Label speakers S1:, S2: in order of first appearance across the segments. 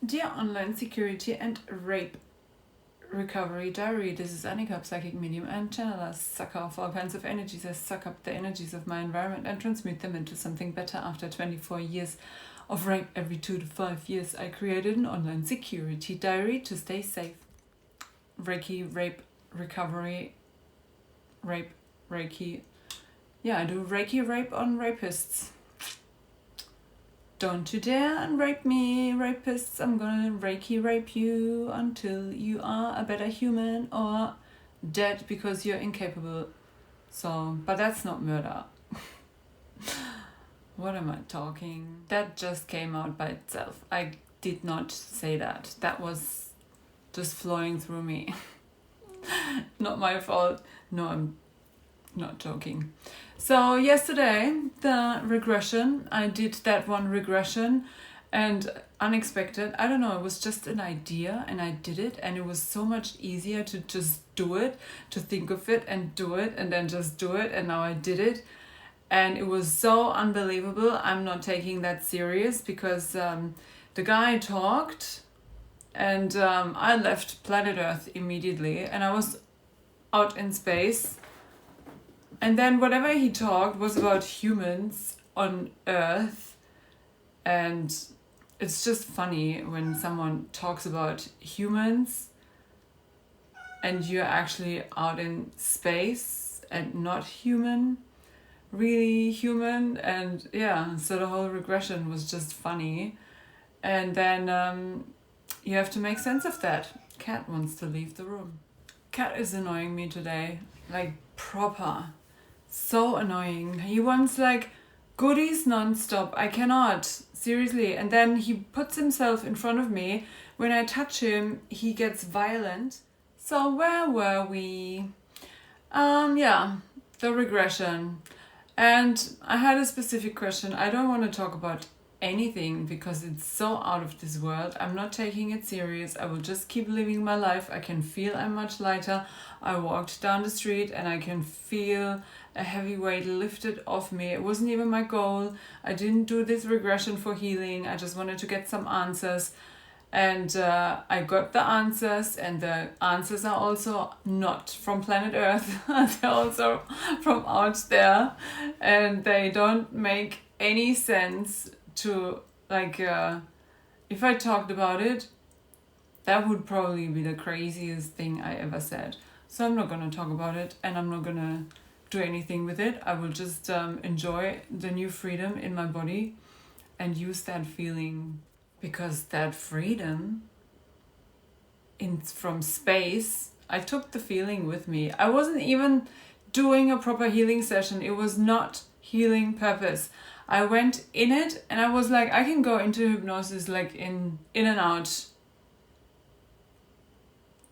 S1: Dear Online Security and Rape Recovery Diary, this is Annika, psychic medium and channeler, sucker of all kinds of energies. I suck up the energies of my environment and transmute them into something better. After 24 years of rape every 2 to 5 years, I created an online security diary to stay safe. Reiki, rape, recovery, rape, Reiki. Yeah, I do Reiki rape on rapists. Don't you dare unrape me, rapists. I'm gonna Reiki rape you until you are a better human or dead because you're incapable. So, but that's not murder. What am I talking? That just came out by itself. I did not say that. That was just flowing through me. Not my fault. No, I'm not joking. So yesterday, the regression, I did that one regression and unexpected, I don't know, it was just an idea and I did it, and it was so much easier to just do it, to think of it and do it and then just do it, and now I did it. And it was so unbelievable. I'm not taking that serious because the guy talked and I left planet Earth immediately and I was out in space. And then whatever he talked was about humans on Earth. And it's just funny when someone talks about humans and you're actually out in space and not human, really human. And yeah, so the whole regression was just funny. And then you have to make sense of that. Cat wants to leave the room. Cat is annoying me today, like proper. So annoying. He wants like goodies non-stop. I cannot, seriously. And then he puts himself in front of me. When I touch him, he gets violent. So where were we? Yeah, the regression. And I had a specific question. I don't want to talk about anything because it's so out of this world. I'm not taking it serious. I will just keep living my life. I can feel I'm much lighter. I walked down the street and I can feel a heavy weight lifted off me. It wasn't even my goal. I didn't do this regression for healing. I just wanted to get some answers. And I got the answers, and the answers are also not from planet Earth. They're also from out there. And they don't make any sense to, like, if I talked about it, that would probably be the craziest thing I ever said. So I'm not going to talk about it, and I'm not going to do anything with it. I will just enjoy the new freedom in my body and use that feeling, because that freedom from space, I took the feeling with me. I wasn't even doing a proper healing session. It was not healing purpose. I went in it and I was like, I can go into hypnosis like in and out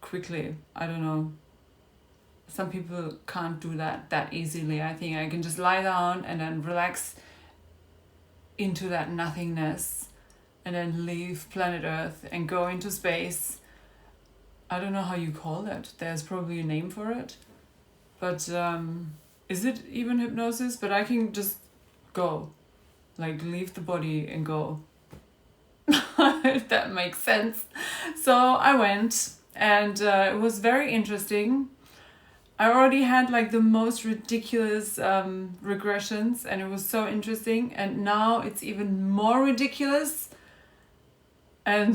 S1: quickly. I don't know. Some people can't do that easily. I think I can just lie down and then relax into that nothingness and then leave planet Earth and go into space. I don't know how you call it. There's probably a name for it. But is it even hypnosis? But I can just go. Like leave the body and go. If that makes sense. So I went and it was very interesting. I already had like the most ridiculous regressions and it was so interesting, and now it's even more ridiculous, and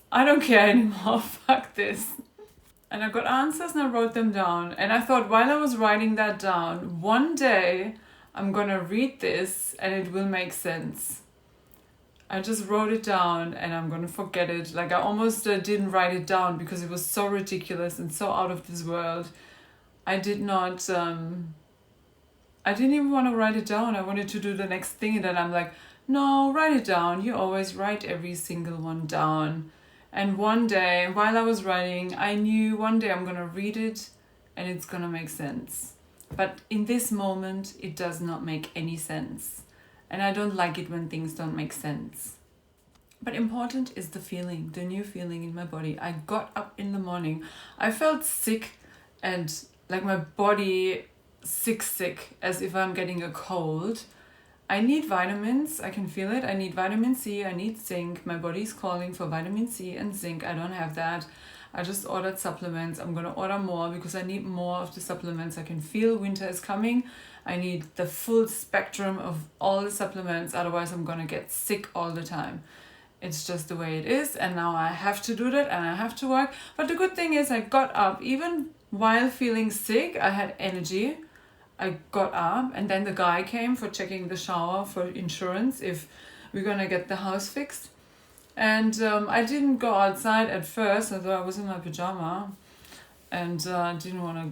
S1: I don't care anymore. Fuck this. And I got answers and I wrote them down, and I thought while I was writing that down, one day I'm gonna read this and it will make sense. I just wrote it down and I'm gonna forget it. Like I almost didn't write it down because it was so ridiculous and so out of this world. I didn't even want to write it down. I wanted to do the next thing, and then I'm like, no, write it down. You always write every single one down. And one day, while I was writing, I knew one day I'm going to read it and it's going to make sense. But in this moment, it does not make any sense. And I don't like it when things don't make sense. But important is the feeling, the new feeling in my body. I got up in the morning. I felt sick and like my body sick, as if I'm getting a cold. I need vitamins. I can feel it. I need vitamin C. I need zinc. My body's calling for vitamin C and zinc. I don't have that. I just ordered supplements. I'm going to order more because I need more of the supplements. I can feel winter is coming. I need the full spectrum of all the supplements. Otherwise, I'm going to get sick all the time. It's just the way it is. And now I have to do that and I have to work. But the good thing is I got up. Even while feeling sick, I had energy. I got up and then the guy came for checking the shower for insurance if we're going to get the house fixed. And I didn't go outside at first, although I was in my pajama. And didn't want to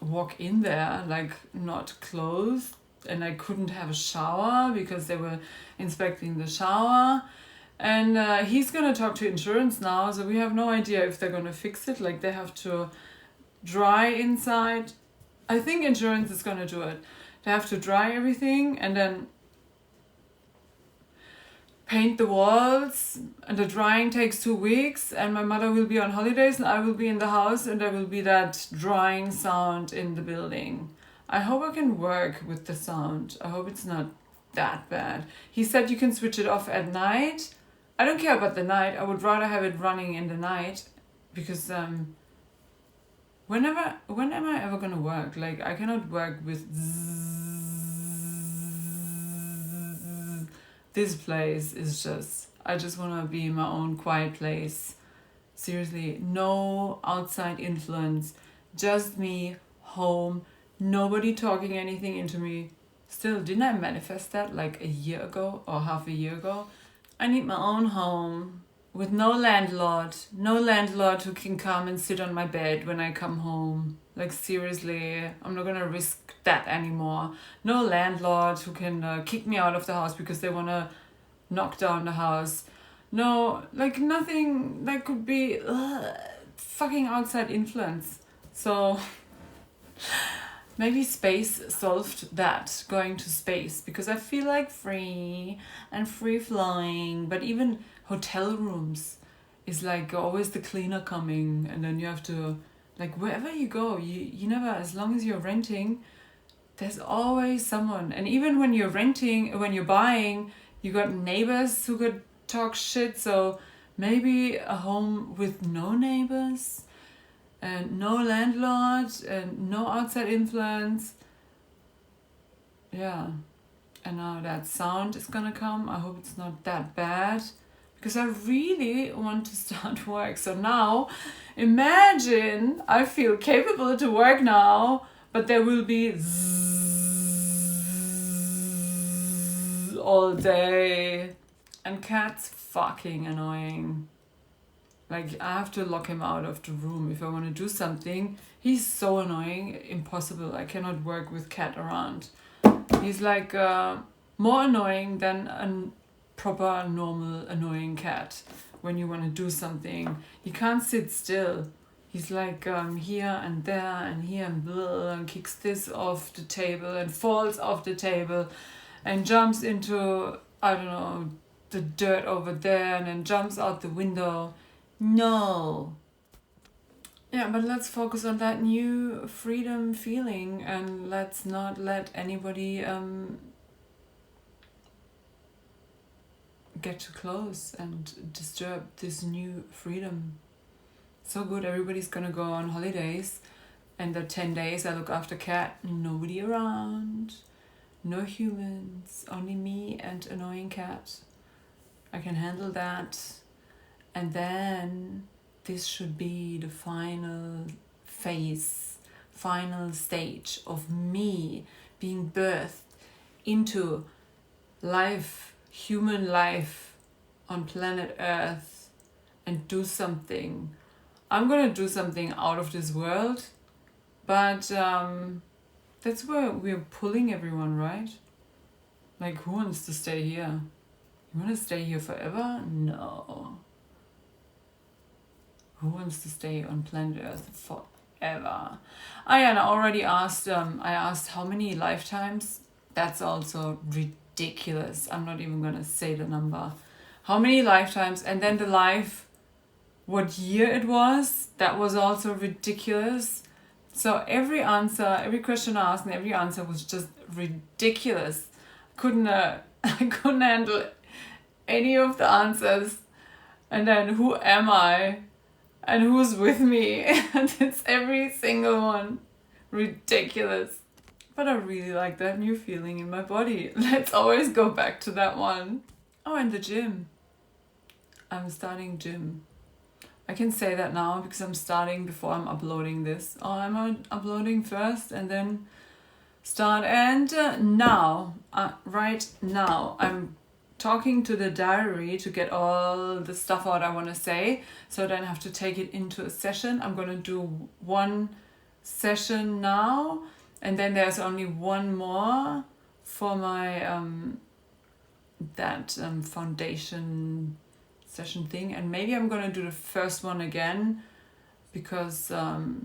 S1: walk in there, like not clothed. And I couldn't have a shower because they were inspecting the shower. And he's going to talk to insurance now, so we have no idea if they're going to fix it. Like they have to dry inside. I think insurance is going to do it. They have to dry everything and then paint the walls, and the drying takes 2 weeks, and my mother will be on holidays and I will be in the house, and there will be that drying sound in the building. I hope I can work with the sound. I hope it's not that bad. He said you can switch it off at night. I don't care about the night. I would rather have it running in the night because when am I ever gonna work? Like I cannot work with this place is just, I just want to be in my own quiet place. Seriously, no outside influence. Just me, home, nobody talking anything into me. Still, didn't I manifest that like a year ago or half a year ago? I need my own home with no landlord who can come and sit on my bed when I come home. Like seriously, I'm not gonna risk that anymore. No landlord who can kick me out of the house because they wanna knock down the house. No, like nothing that could be fucking outside influence. So maybe space solved that, going to space, because I feel like free and free flowing. But even hotel rooms is like always the cleaner coming, and then you have to, like wherever you go, you never, as long as you're renting, there's always someone. And even when you're renting, when you're buying, you got neighbors who could talk shit. So maybe a home with no neighbors and no landlord and no outside influence. Yeah. And now that sound is gonna come. I hope it's not that bad, because I really want to start work. So now, imagine I feel capable to work now, but there will be zzz all day. And cat's fucking annoying. Like, I have to lock him out of the room if I want to do something. He's so annoying, impossible. I cannot work with cat around. He's like more annoying than a proper, normal, annoying cat. When you want to do something, he can't sit still. He's like here and there and here and blah, and kicks this off the table and falls off the table and jumps into, I don't know, the dirt over there, and then jumps out the window. No. Yeah, but let's focus on that new freedom feeling, and let's not let anybody get too close and disturb this new freedom. So good, everybody's gonna go on holidays, and the 10 days I look after cat, nobody around, no humans, only me and annoying cat. I can handle that. And then this should be the final phase, final stage of me being birthed into life, human life on planet Earth, and do something. I'm gonna do something out of this world, but that's where we're pulling everyone, right? Like, who wants to stay here? You want to stay here forever? No. Who wants to stay on planet Earth forever? And I already asked, I asked how many lifetimes. That's also ridiculous. I'm not even going to say the number. How many lifetimes? And then the life, what year it was, that was also ridiculous. So every answer, every question I asked and every answer was just ridiculous. I couldn't handle any of the answers. And then who am I? And who's with me? And it's every single one. Ridiculous. But I really like that new feeling in my body. Let's always go back to that one. Oh, and the gym. I'm starting gym. I can say that now because I'm starting before I'm uploading this. Oh, I'm uploading first and then start. And right now, I'm talking to the diary to get all the stuff out I want to say. So then I have to take it into a session. I'm going to do one session now. And then there's only one more for my foundation session thing, and maybe I'm gonna do the first one again because the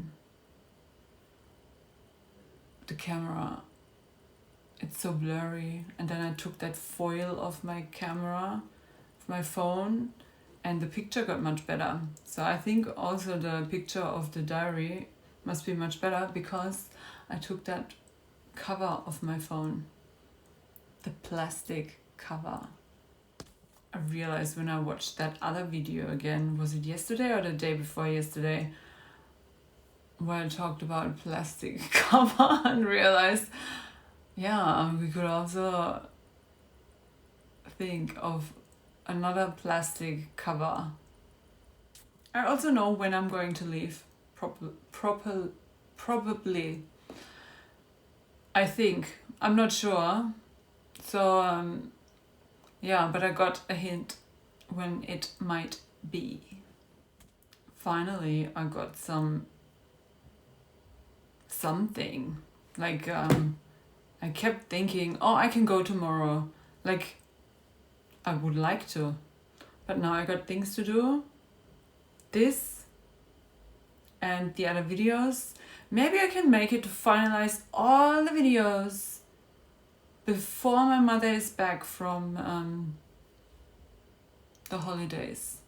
S1: camera, it's so blurry, and then I took that foil off my camera, of my phone, and the picture got much better. So I think also the picture of the diary must be much better because I took that cover off my phone, the plastic cover. I realized when I watched that other video again, was it yesterday or the day before yesterday, where I talked about plastic cover and realized, yeah, we could also think of another plastic cover. I also know when I'm going to leave, probably. I think, I'm not sure. So, yeah, but I got a hint when it might be. Finally, I got something. Like, I kept thinking, oh, I can go tomorrow. Like, I would like to. But now I got things to do. This and the other videos. Maybe I can make it to finalize all the videos before my mother is back from the holidays.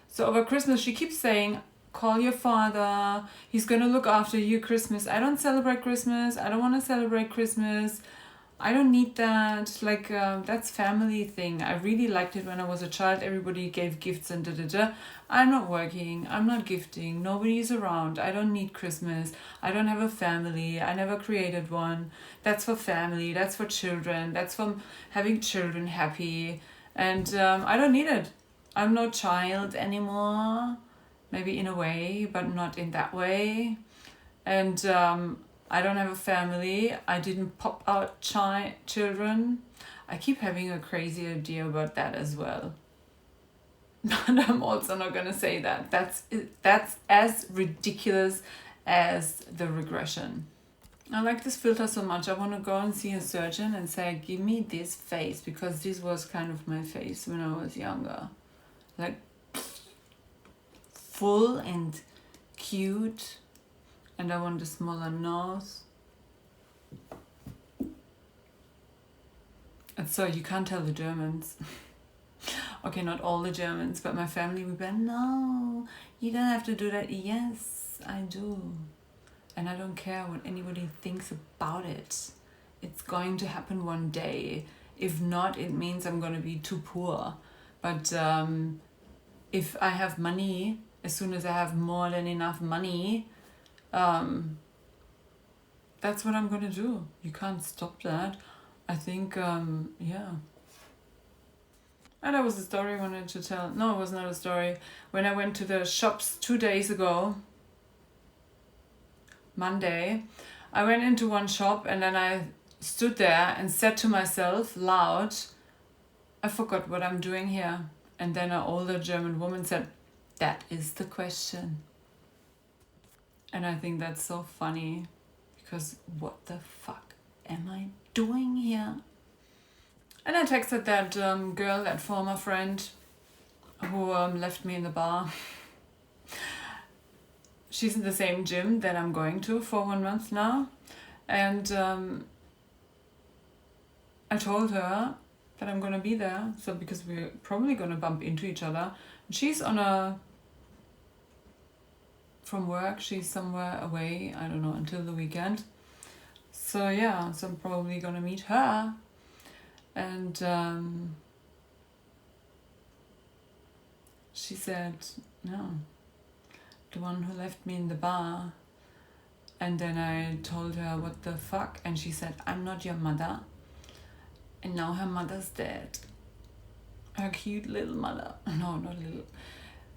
S1: So over Christmas she keeps saying, call your father, he's gonna look after you Christmas. I don't celebrate Christmas, I don't want to celebrate Christmas, I don't need that. Like, that's family thing. I really liked it when I was a child. Everybody gave gifts and da-da-da. I'm not working, I'm not gifting, nobody's around, I don't need Christmas, I don't have a family, I never created one. That's for family, that's for children, that's for having children happy. And I don't need it. I'm no child anymore. Maybe in a way, but not in that way. And I don't have a family. I didn't pop out children. I keep having a crazy idea about that as well. But I'm also not going to say that. That's as ridiculous as the regression. I like this filter so much. I want to go and see a surgeon and say, give me this face, because this was kind of my face when I was younger. Like, full and cute. And I want a smaller nose. And so you can't tell the Germans. Okay, not all the Germans, but my family would be, no, you don't have to do that. Yes, I do. And I don't care what anybody thinks about it. It's going to happen one day. If not, it means I'm going to be too poor. But if I have money, as soon as I have more than enough money, that's what I'm going to do. You can't stop that. I think, yeah. And that was a story I wanted to tell. No, it was not a story. When I went to the shops 2 days ago, Monday, I went into one shop and then I stood there and said to myself loud, I forgot what I'm doing here. And then an older German woman said, that is the question. And I think that's so funny, because what the fuck am I doing here? And I texted that girl, that former friend who left me in the bar. She's in the same gym that I'm going to for 1 month now. And I told her that I'm going to be there. So because we're probably going to bump into each other. She's from work, she's somewhere away, I don't know, until the weekend. So yeah, so I'm probably going to meet her. And she said, no, the one who left me in the bar. And then I told her, what the fuck? And she said, I'm not your mother. And now her mother's dead. Her cute little mother. No, not little.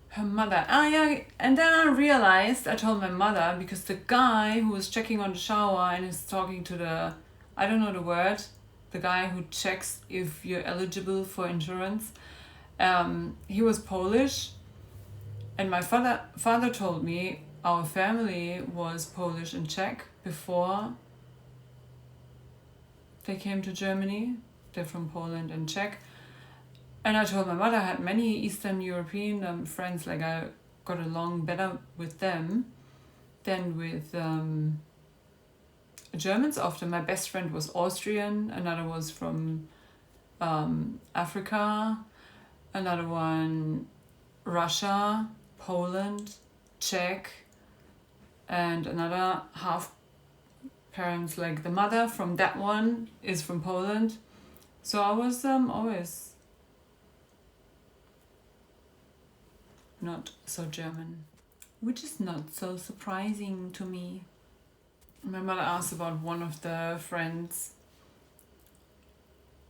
S1: Her mother. Ah, yeah. And then I realized, I told my mother, because the guy who was checking on the shower and is talking to the, I don't know the word, the guy who checks if you're eligible for insurance, he was Polish. And my father told me our family was Polish and Czech before they came to Germany. They're from Poland and Czech. And I told my mother I had many Eastern European friends, like I got along better with them than with Germans often. My best friend was Austrian, another was from Africa, another one Russia, Poland, Czech, and another half parents, like the mother from that one is from Poland. So I was always not so German, which is not so surprising to me. My mother asked about one of the friends.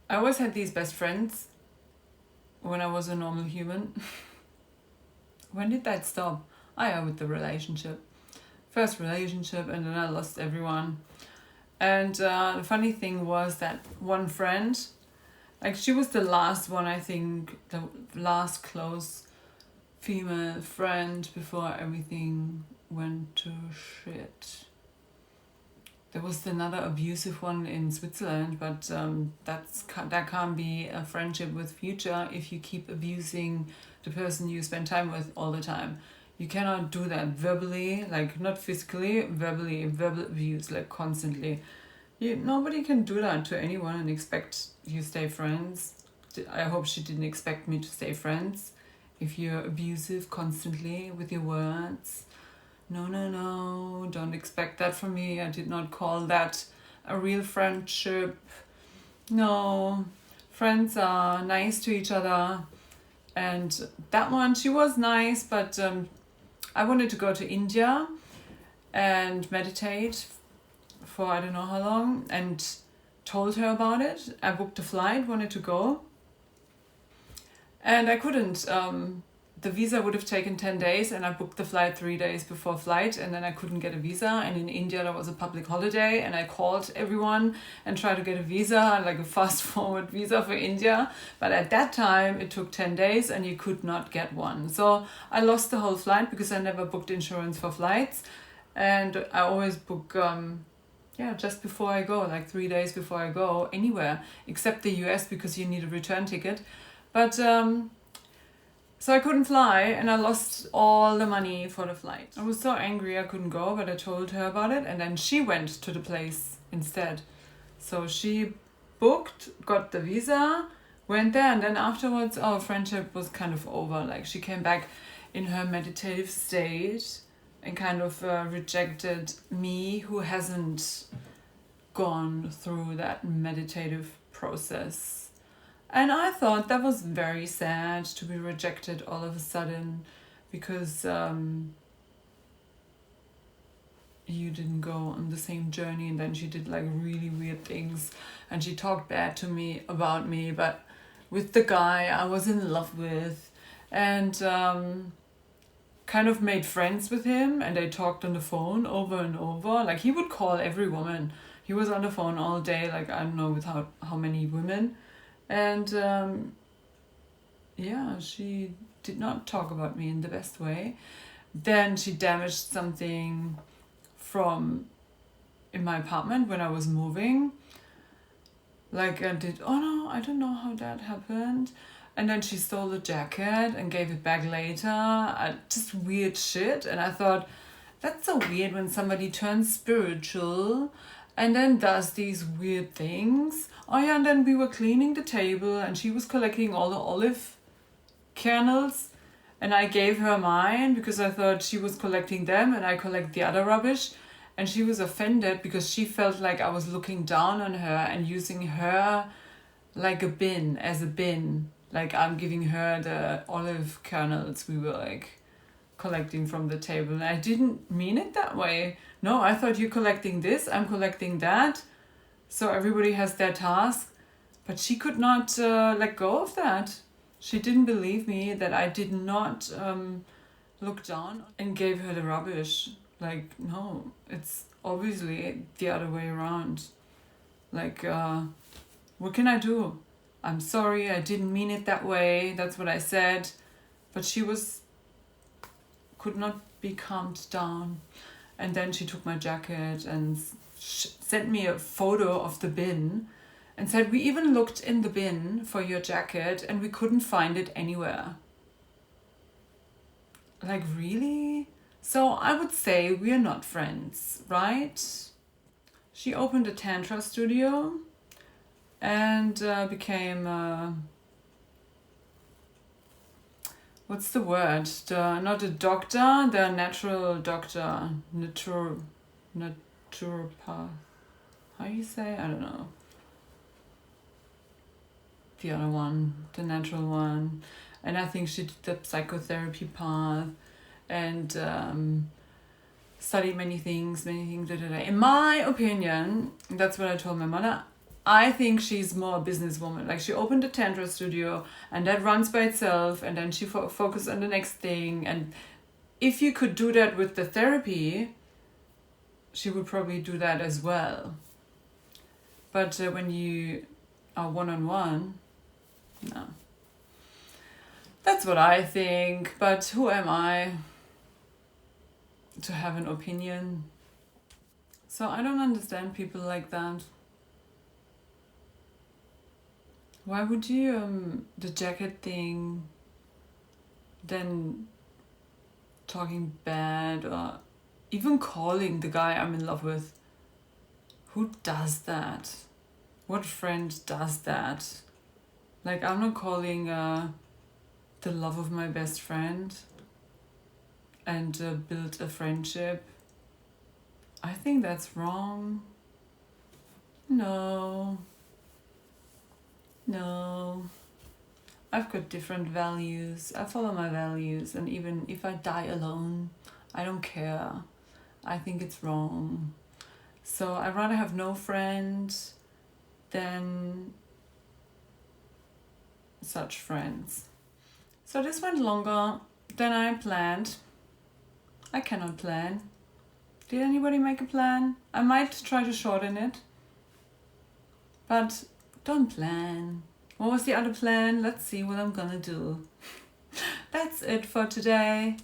S1: I always had these best friends when I was a normal human. When did that stop? With the relationship. First relationship, and then I lost everyone. And the funny thing was that one friend, like she was the last one, I think, the last close female friend before everything went to shit. There was another abusive one in Switzerland, but that can't be a friendship with future if you keep abusing the person you spend time with all the time. You cannot do that verbally, like not physically, verbally, verbal abuse, like constantly. Nobody can do that to anyone and expect you stay friends. I hope she didn't expect me to stay friends. If you're abusive constantly with your words, no, don't expect that from me. I did not call that a real friendship. No, friends are nice to each other. And that one, she was nice, but I wanted to go to India and meditate for I don't know how long, and told her about it. I booked a flight, wanted to go, and I couldn't. The visa would have taken 10 days, and I booked the flight 3 days before flight, and then I couldn't get a visa. And in India there was a public holiday, and I called everyone and tried to get a visa, like a fast forward visa for India. But at that time it took 10 days and you could not get one. So I lost the whole flight because I never booked insurance for flights. And I always book just before I go, like 3 days before I go anywhere, except the US because you need a return ticket. But so I couldn't fly, and I lost all the money for the flight. I was so angry I couldn't go, but I told her about it, and then she went to the place instead. So she booked, got the visa, went there, and then afterwards our friendship was kind of over. Like she came back in her meditative state and kind of rejected me, who hasn't gone through that meditative process. And I thought that was very sad to be rejected all of a sudden because you didn't go on the same journey. And then she did like really weird things, and she talked bad to me about me, but with the guy I was in love with, and kind of made friends with him, and they talked on the phone over and over. Like he would call every woman. He was on the phone all day, like I don't know with how many women. And she did not talk about me in the best way. Then she damaged something in my apartment when I was moving. Like I don't know how that happened. And then she stole the jacket and gave it back later. Just weird shit. And I thought, that's so weird when somebody turns spiritual and then does these weird things. And then we were cleaning the table and she was collecting all the olive kernels, and I gave her mine because I thought she was collecting them and I collect the other rubbish. And she was offended because she felt like I was looking down on her and using her like a bin, as a bin. Like I'm giving her the olive kernels we were like collecting from the table. And I didn't mean it that way. No, I thought you're collecting this, I'm collecting that. So everybody has their task. But she could not let go of that. She didn't believe me that I did not look down and gave her the rubbish. Like, no, it's obviously the other way around. Like, what can I do? I'm sorry, I didn't mean it that way. That's what I said. But she could not be calmed down. And then she took my jacket and sent me a photo of the bin and said, we even looked in the bin for your jacket and we couldn't find it anywhere. Like, really? So I would say we're not friends, right? She opened a tantra studio and became, what's the word? Not a doctor, the natural doctor, naturopath. How do you say? I don't know. The other one, the natural one. And I think she did the psychotherapy path and studied many things. In my opinion, that's what I told my mother, I think she's more a businesswoman. Like, she opened a tantra studio and that runs by itself, and then she focused on the next thing. And if you could do that with the therapy, she would probably do that as well. But when you are one-on-one, no. That's what I think, but who am I to have an opinion? So I don't understand people like that. Why would you, the jacket thing, then talking bad or even calling the guy I'm in love with? Who does that? What friend does that? Like, I'm not calling the love of my best friend and build a friendship. I think that's wrong. No. I've got different values. I follow my values, and even if I die alone, I don't care. I think it's wrong. So I'd rather have no friends than such friends. So this went longer than I planned. I cannot plan. Did anybody make a plan? I might try to shorten it. But don't plan. What was the other plan? Let's see what I'm gonna do. That's it for today.